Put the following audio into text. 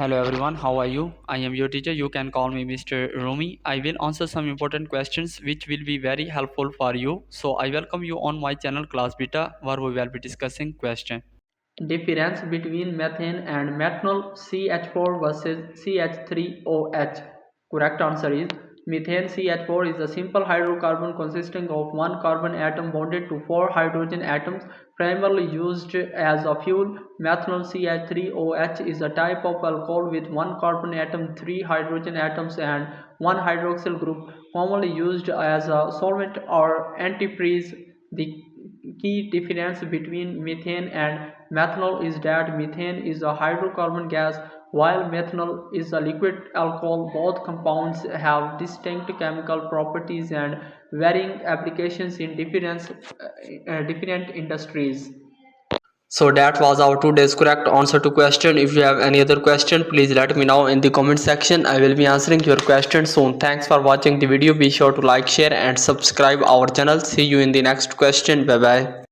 Hello everyone, how are you? I am your teacher. You can call me Mr. Rumi. I will answer some important questions which will be very helpful for you. So I welcome you on my channel Class Beta where we will be discussing question. Difference between methane and methanol, CH4 versus CH3OH. Correct answer is methane. CH4 is a simple hydrocarbon consisting of one carbon atom bonded to four hydrogen atoms, primarily used as a fuel. Methanol, CH3OH, is a type of alcohol with one carbon atom, three hydrogen atoms, and one hydroxyl group, commonly used as a solvent or antifreeze. The key difference between methane and methanol is that methane is a hydrocarbon gas while methanol is a liquid alcohol. Both compounds have distinct chemical properties and varying applications in different industries. So that was our today's correct answer to question. If you have any other question, please let me know in the comment section. I will be answering your question soon. Thanks for watching the video. Be sure to like, share and subscribe our channel. See you in the next question. Bye bye.